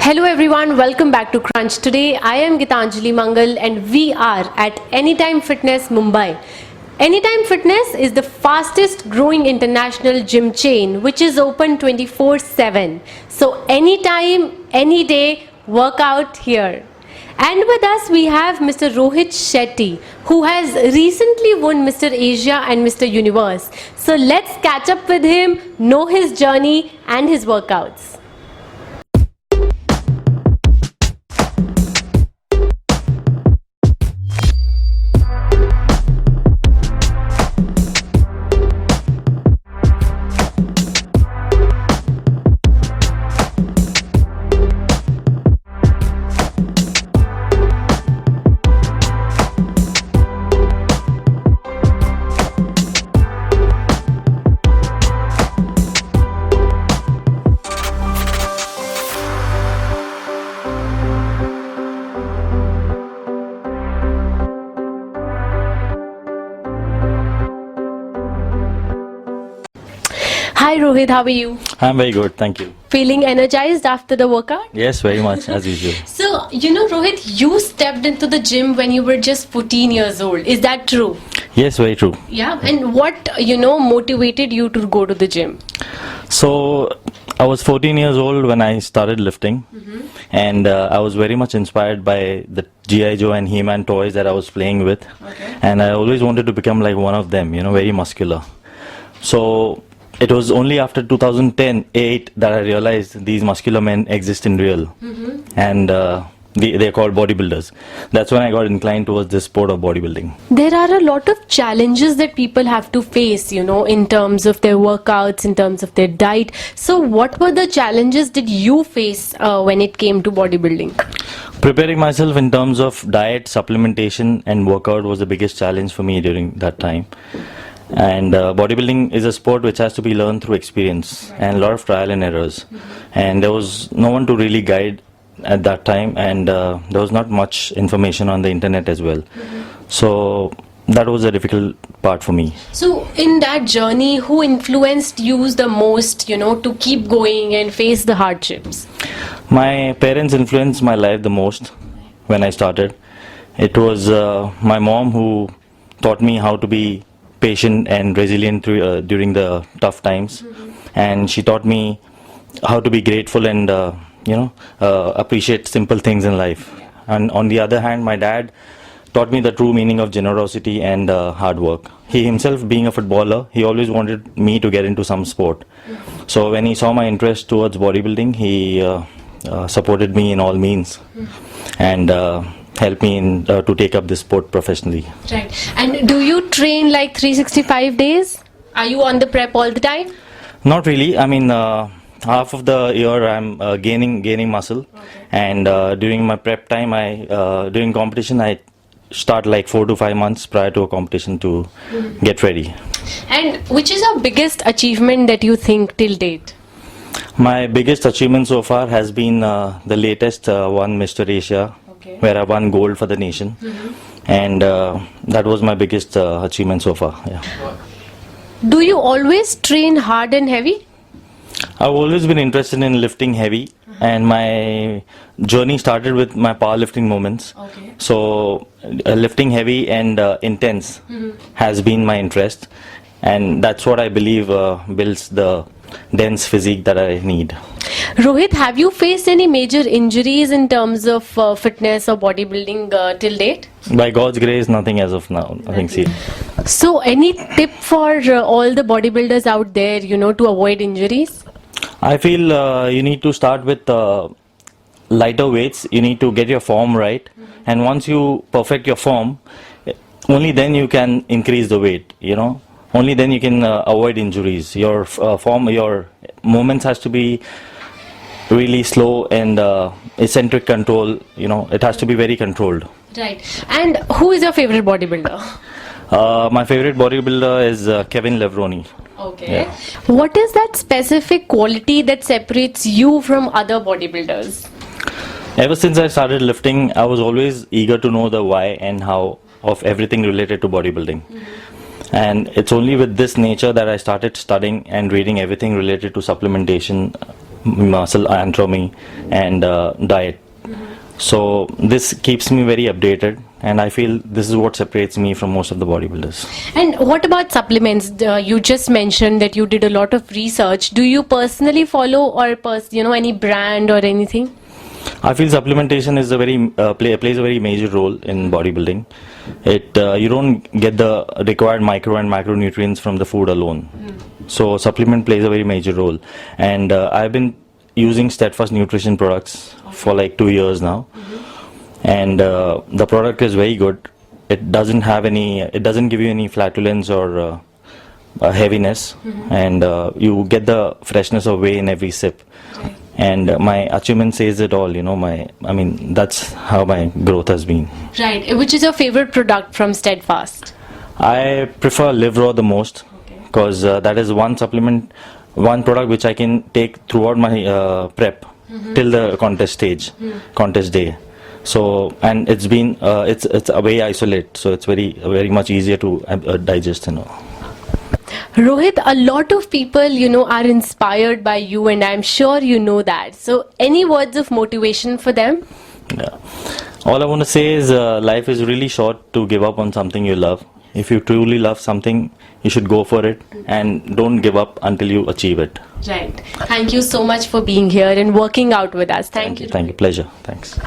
Hello everyone, welcome back to Krunch Today. I am Gitanjali Mangal and we are at Anytime Fitness Mumbai. Anytime Fitness is the fastest growing international gym chain which is open 24/7. So anytime, any day, work out here. And with us we have Mr. Rohit Shetty, who has recently won Mr. Asia and Mr. Universe. So let's catch up with him, know his journey and his workouts. Hi Rohit, how are you? I'm very good, thank you. Feeling energized after the workout? Yes, very much, as usual. So, Rohit, you stepped into the gym when you were just 14 years old. Is that true? Yes, very true. Yeah, and what, motivated you to go to the gym? So, I was 14 years old when I started lifting, and I was very much inspired by the G.I. Joe and He-Man toys that I was playing with. Okay. And I always wanted to become like one of them, very muscular. So, it was only after 2010-8 that I realized these muscular men exist in real, and they're called bodybuilders. That's when I got inclined towards this sport of bodybuilding. There are a lot of challenges that people have to face, in terms of their workouts, in terms of their diet. So what were the challenges did you face when it came to bodybuilding? Preparing myself in terms of diet, supplementation and workout was the biggest challenge for me during that time. And bodybuilding is a sport which has to be learned through experience and a lot of trial and errors. And there was no one to really guide at that time, and there was not much information on the internet as well. So that was a difficult part for me. So in that journey, who influenced you the most, to keep going and face the hardships? My parents influenced my life the most when I started. It was my mom who taught me how to be patient and resilient during the tough times, and she taught me how to be grateful and appreciate simple things in life. And on the other hand, my dad taught me the true meaning of generosity and hard work. He himself, being a footballer, he always wanted me to get into some sport. So when he saw my interest towards bodybuilding, he supported me in all means and help me to take up this sport professionally. Right. And do you train like 365 days? Are you on the prep all the time? Not really. I mean, half of the year I'm gaining muscle, and during my prep time, during competition, I start like 4 to 5 months prior to a competition to get ready. And which is your biggest achievement that you think till date? My biggest achievement so far has been the latest one, Mr. Asia, where I won gold for the nation, and that was my biggest achievement so far. Yeah. Do you always train hard and heavy? I've always been interested in lifting heavy, and my journey started with my powerlifting moments. So lifting heavy and intense has been my interest, and that's what I believe builds the dense physique that I need. Rohit, have you faced any major injuries in terms of fitness or bodybuilding till date? By God's grace, nothing as of now, nothing serious. So any tip for all the bodybuilders out there, to avoid injuries? I feel you need to start with lighter weights. You need to get your form right, and once you perfect your form, only then you can increase the weight, only then you can avoid injuries. Your form, your movements has to be really slow and eccentric control, it has to be very controlled. Right. And who is your favorite bodybuilder? My favorite bodybuilder is Kevin Levroni. Okay. Yeah. What is that specific quality that separates you from other bodybuilders? Ever since I started lifting, I was always eager to know the why and how of everything related to bodybuilding. And it's only with this nature that I started studying and reading everything related to supplementation muscle anatomy, and diet. So this keeps me very updated, and I feel this is what separates me from most of the bodybuilders. And what about supplements? You just mentioned that you did a lot of research. Do you personally follow or any brand or anything? I feel supplementation is a very plays a very major role in bodybuilding. You don't get the required micro and macronutrients from the food alone. So supplement plays a very major role, and I've been using Steadfast Nutrition products for like 2 years now, and the product is very good. It doesn't give you any flatulence or heaviness, and you get the freshness of whey in every sip. And my achievement says it all, that's how my growth has been. Right. Which is your favorite product from Steadfast? I prefer Live Raw the most, because that is one product which I can take throughout my prep till the contest day. So, and it's been it's a way isolate, so it's very much easier to digest. Rohit, a lot of people, are inspired by you, and I'm sure you know that. So, any words of motivation for them? Yeah. All I want to say is life is really short to give up on something you love. If you truly love something, you should go for it, and don't give up until you achieve it. Right. Thank you so much for being here and working out with us. Thank you. Thank you. Pleasure. Thanks.